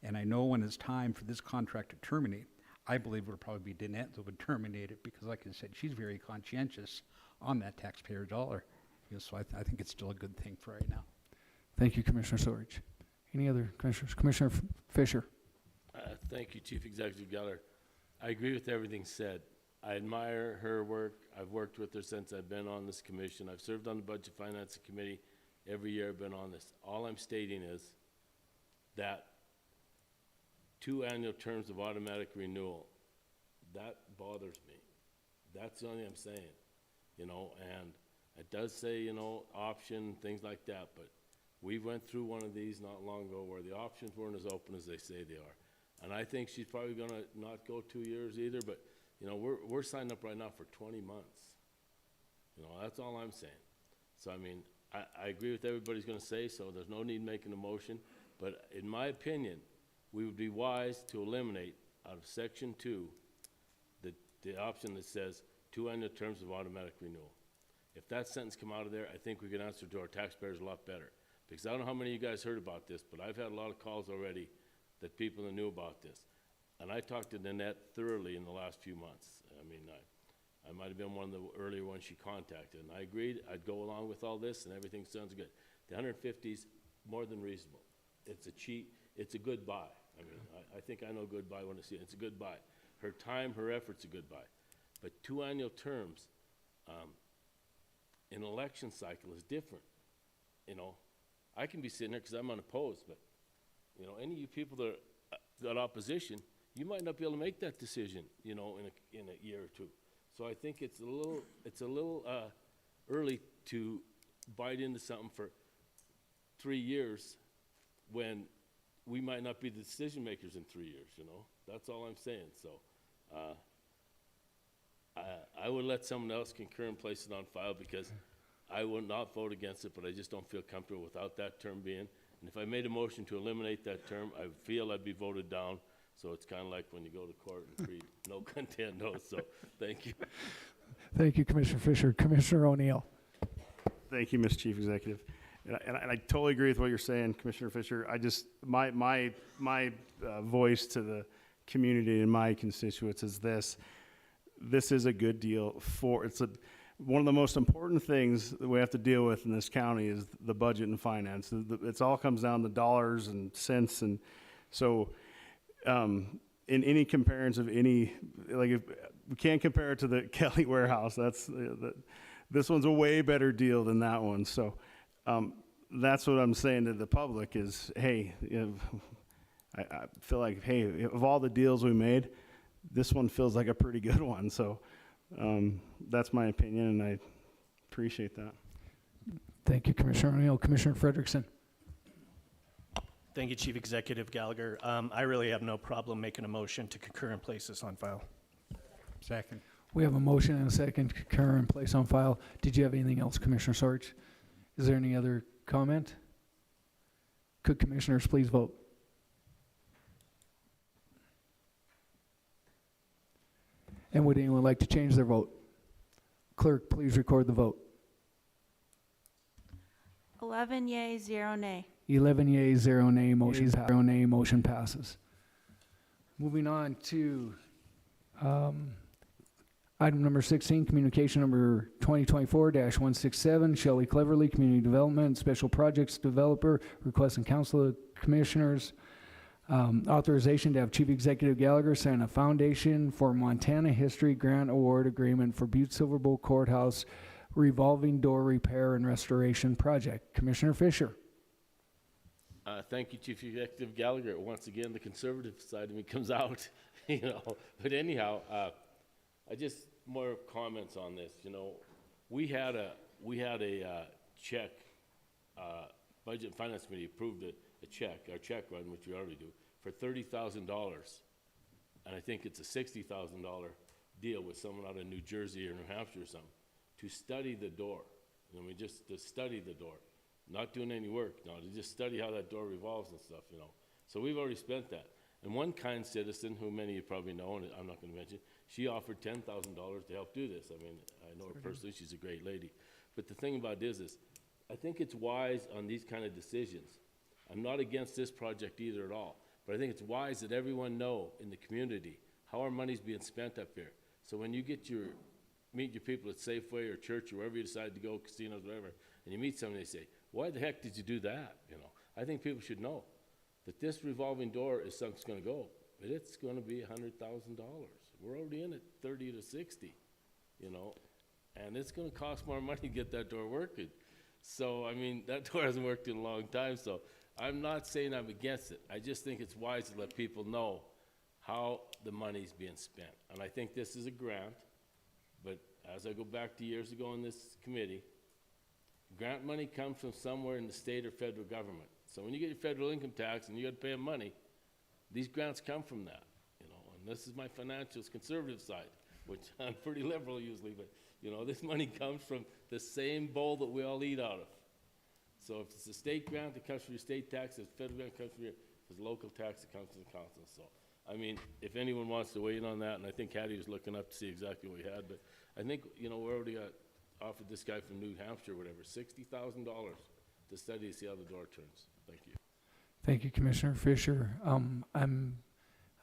And I know when it's time for this contract to terminate, I believe it would probably be Danette that would terminate it because, like I said, she's very conscientious on that taxpayer dollar. So I think it's still a good thing for right now. Thank you, Commissioner Sorge. Any other commissioners? Commissioner Fisher. Thank you, Chief Executive Geller. I agree with everything said. I admire her work. I've worked with her since I've been on this commission. I've served on the Budget Finance Committee every year I've been on this. All I'm stating is that 2 annual terms of automatic renewal, that bothers me. That's the only thing I'm saying, and it does say, option, things like that, but we went through one of these not long ago where the options weren't as open as they say they are. And I think she's probably gonna not go 2 years either, but, we're signed up right now for 20 months. That's all I'm saying. So, I agree with everybody's gonna say, so there's no need making a motion, but in my opinion, we would be wise to eliminate out of Section 2 the option that says 2 annual terms of automatic renewal. If that sentence come out of there, I think we could answer to our taxpayers a lot better. Because I don't know how many of you guys heard about this, but I've had a lot of calls already that people that knew about this. And I talked to Nanette thoroughly in the last few months. I might have been one of the earlier ones she contacted, and I agreed I'd go along with all this, and everything sounds good. The 150's more than reasonable. It's a good buy. I think I know good buy when I see it. It's a good buy. Her time, her effort's a good buy. But 2 annual terms in an election cycle is different. I can be sitting here because I'm unopposed, but any of you people that got opposition, you might not be able to make that decision, in a year or two. So I think it's a little early to bite into something for 3 years when we might not be the decision makers in 3 years, That's all I'm saying. So I would let someone else concur and place it on file because I would not vote against it, but I just don't feel comfortable without that term being. And if I made a motion to eliminate that term, I feel I'd be voted down. So it's kind of like when you go to court and read no contendo. So thank you. Thank you, Commissioner Fisher. Commissioner O'Neill. Thank you, Mr. Chief Executive. And I totally agree with what you're saying, Commissioner Fisher. I just, my voice to the community and my constituents is this. This is a good deal one of the most important things that we have to deal with in this county is the budget and finance. It all comes down to dollars and cents. And so in any comparison of if we can't compare it to the Kelly warehouse. This one's a way better deal than that one. So that's what I'm saying to the public is, hey, I feel like, hey, of all the deals we made, this one feels like a pretty good one. So that's my opinion, and I appreciate that. Thank you, Commissioner O'Neill. Commissioner Frederickson. Thank you, Chief Executive Gallagher. I really have no problem making a motion to concur and place this on file. Second. We have a motion and a second, concur and place on file. Did you have anything else, Commissioner Sarge? Is there any other comment? Could commissioners please vote? And would anyone like to change their vote? Clerk, please record the vote. 11 yea, 0 nay. 11 yeas, 0 nay, motion passes. Moving on to item number 16, communication number 2024-167, Shelley Cleverly, Community Development, Special Projects Developer, requesting Council of Commissioners authorization to have Chief Executive Gallagher sign a Foundation for Montana History Grant Award Agreement for Butte-Silver Courthouse Revolving Door Repair and Restoration Project. Commissioner Fisher. Thank you, Chief Executive Gallagher. Once again, the conservative side of me comes out, you know. But anyhow, I just more comments on this. You know, we had a check. Budget and Finance Committee approved a check, our check run, which we already do, for $30,000, and I think it's a $60,000 deal with someone out of New Jersey or New Hampshire or something to study the door. You know, just to study the door. Not doing any work, no, to just study how that door revolves and stuff, you know. So we've already spent that. And one kind citizen, who many of you probably know, and I'm not going to mention, she offered $10,000 to help do this. I mean, I know her personally, she's a great lady. But the thing about it is I think it's wise on these kind of decisions. I'm not against this project either at all, but I think it's wise that everyone know in the community how our money's being spent up here. So when you meet your people at Safeway or church or wherever you decide to go, casinos, whatever, and you meet someone, they say, why the heck did you do that? You know, I think people should know that this revolving door is something that's going to go, but it's going to be $100,000. We're already in at 30 to 60, you know, and it's going to cost more money to get that door working. So, I mean, that door hasn't worked in a long time, so I'm not saying I'm against it. I just think it's wise to let people know how the money's being spent. And I think this is a grant, but as I go back to years ago in this committee, grant money comes from somewhere in the state or federal government. So when you get your federal income tax and you got to pay them money, these grants come from that, you know. And this is my financial conservative side, which I'm pretty liberal usually, but you know, this money comes from the same bowl that we all eat out of. So if it's a state grant that comes from your state tax, if federal grant comes from your local tax that comes from the council. So, I mean, if anyone wants to weigh in on that, and I think Hattie was looking up to see exactly what we had, but I think, you know, we already got offered this guy from New Hampshire, whatever, $60,000 to study to see how the door turns. Thank you. Thank you, Commissioner Fisher. I'm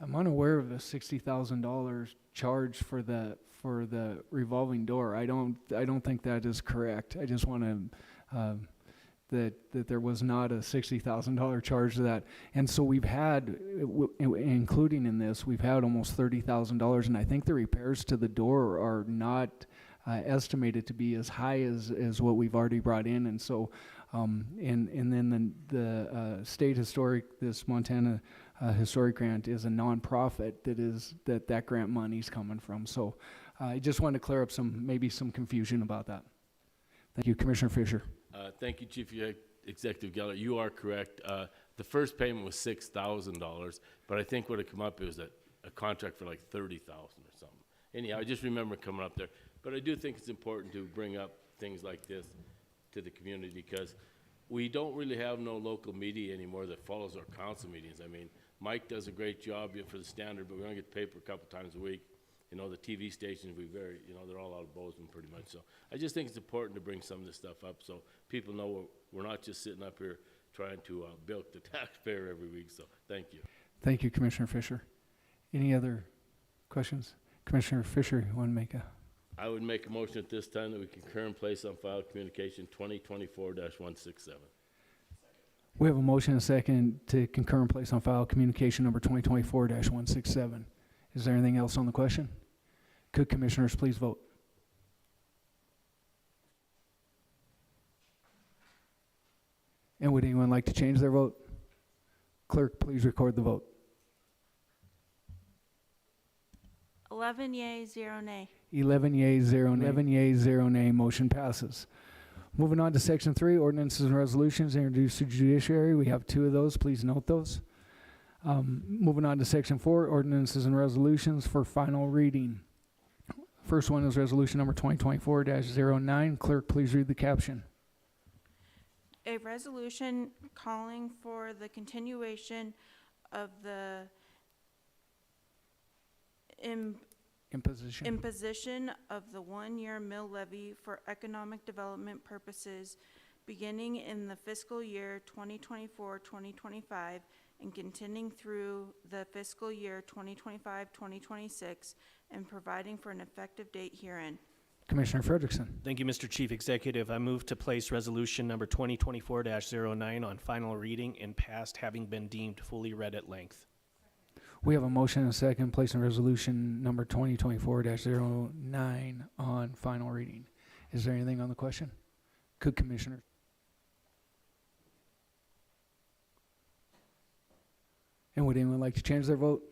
unaware of the $60,000 charge for the revolving door. I don't think that is correct. I just want to that there was not a $60,000 charge to that. And so we've had, including in this, we've had almost $30,000, and I think the repairs to the door are not estimated to be as high as what we've already brought in. And so, and then the state historic, this Montana historic grant is a nonprofit that grant money's coming from. So I just wanted to clear up maybe some confusion about that. Thank you, Commissioner Fisher. Thank you, Chief Executive Geller. You are correct. The first payment was $6,000, but I think what had come up, it was a contract for like $30,000 or something. Anyhow, I just remember coming up there. But I do think it's important to bring up things like this to the community because we don't really have no local media anymore that follows our council meetings. I mean, Mike does a great job for the Standard, but we only get the paper a couple times a week. You know, the TV stations, they're all out of Bozeman pretty much. So I just think it's important to bring some of this stuff up so people know we're not just sitting up here trying to bilk the taxpayer every week. So thank you. Thank you, Commissioner Fisher. Any other questions? Commissioner Fisher, you want to make a... I would make a motion at this time that we concur and place on file communication 2024-167. We have a motion and a second to concur and place on file communication number 2024-167. Is there anything else on the question? Could commissioners please vote? And would anyone like to change their vote? Clerk, please record the vote. 11 yea, 0 nay. 11 yeas, 0 nay. 11 yeas, 0 nay. Motion passes. Moving on to section 3, ordinances and resolutions introduced to judiciary. We have 2 of those. Please note those. Moving on to section 4, ordinances and resolutions for final reading. First one is resolution number 2024-09. Clerk, please read the caption. A resolution calling for the continuation of the imposition of the 1-year mill levy for economic development purposes beginning in the fiscal year 2024-2025 and continuing through the fiscal year 2025-2026 and providing for an effective date herein. Commissioner Frederickson. Thank you, Mr. Chief Executive. I move to place resolution number 2024-09 on final reading and passed, having been deemed fully read at length. We have a motion and a second placing resolution number 2024-09 on final reading. Is there anything on the question? Could Commissioner? And would anyone like to change their vote?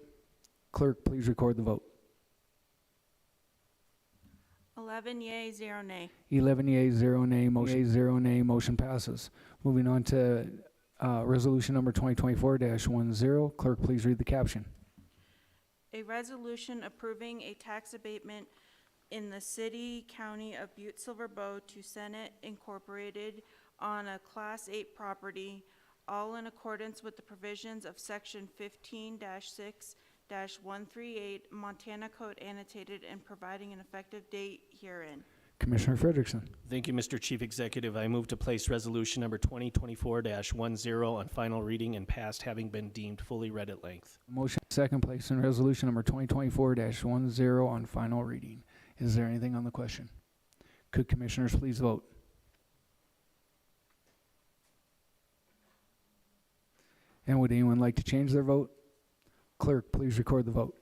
Clerk, please record the vote. 11 yea, 0 nay. 11 yeas, 0 nay. Motion passes. Moving on to resolution number 2024-10. Clerk, please read the caption. A resolution approving a tax abatement in the city, county of Butte-Silver to Senate Incorporated on a Class 8 property, all in accordance with the provisions of Section 15-6-138 Montana Code Annotated and providing an effective date herein. Commissioner Frederickson. Thank you, Mr. Chief Executive. I move to place resolution number 2024-10 on final reading and passed, having been deemed fully read at length. Motion second place in resolution number 2024-10 on final reading. Is there anything on the question? Could commissioners please vote? And would anyone like to change their vote? Clerk, please record the vote.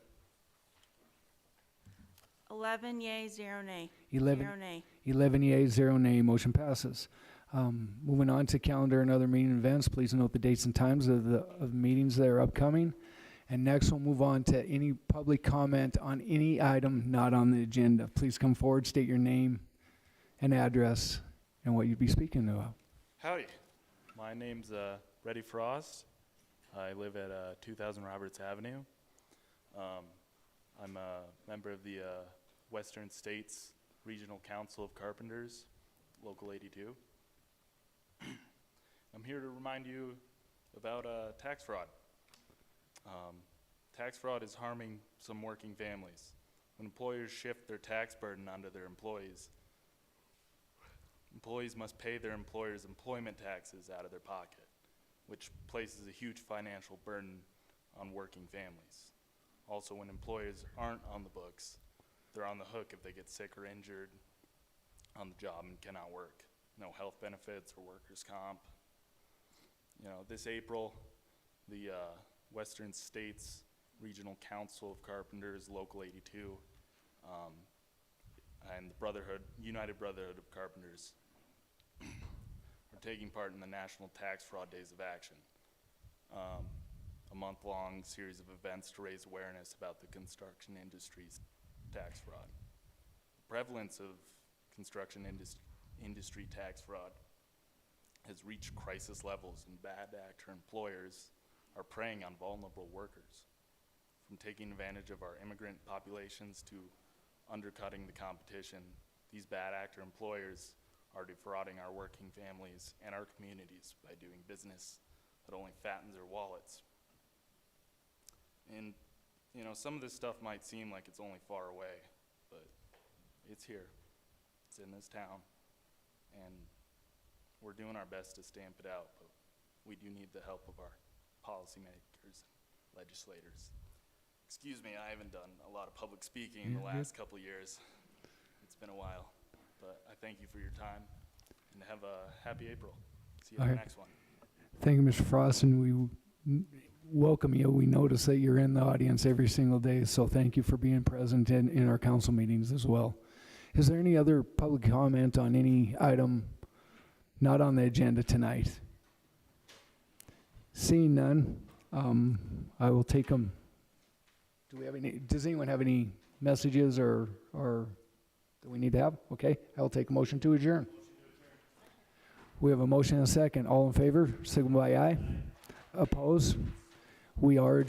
11 yea, 0 nay. 11 0 nay. 11 yeas, 0 nay. Motion passes. Moving on to calendar and other meeting events, please note the dates and times of meetings that are upcoming. And next we'll move on to any public comment on any item not on the agenda. Please come forward, state your name and address and what you'd be speaking about. Howdy, my name's Reddy Frost. I live at 2000 Roberts Avenue. I'm a member of the Western States Regional Council of Carpenters, Local 82. I'm here to remind you about tax fraud. Tax fraud is harming some working families. When employers shift their tax burden onto their employees, employees must pay their employer's employment taxes out of their pocket, which places a huge financial burden on working families. Also, when employers aren't on the books, they're on the hook if they get sick or injured on the job and cannot work. No health benefits or workers' comp. You know, this April, the Western States Regional Council of Carpenters, Local 82, and the United Brotherhood of Carpenters are taking part in the National Tax Fraud Days of Action, a month-long series of events to raise awareness about the construction industry's tax fraud. The prevalence of construction industry tax fraud has reached crisis levels, and bad actor employers are preying on vulnerable workers, from taking advantage of our immigrant populations to undercutting the competition. These bad actor employers are defrauding our working families and our communities by doing business that only fattens their wallets. And, you know, some of this stuff might seem like it's only far away, but it's here. It's in this town. And we're doing our best to stamp it out, but we do need the help of our policymakers and legislators. Excuse me, I haven't done a lot of public speaking in the last couple of years. It's been a while, but I thank you for your time, and have a happy April. See you at the next one. Thank you, Mr. Frost, and we welcome you. We notice that you're in the audience every single day, so thank you for being present in our council meetings as well. Is there any other public comment on any item not on the agenda tonight? Seeing none, I will take them. Does anyone have any messages or that we need to have? Okay, I'll take a motion to adjourn. We have a motion and a second. All in favor, signal by aye. Oppose? We are adjourned.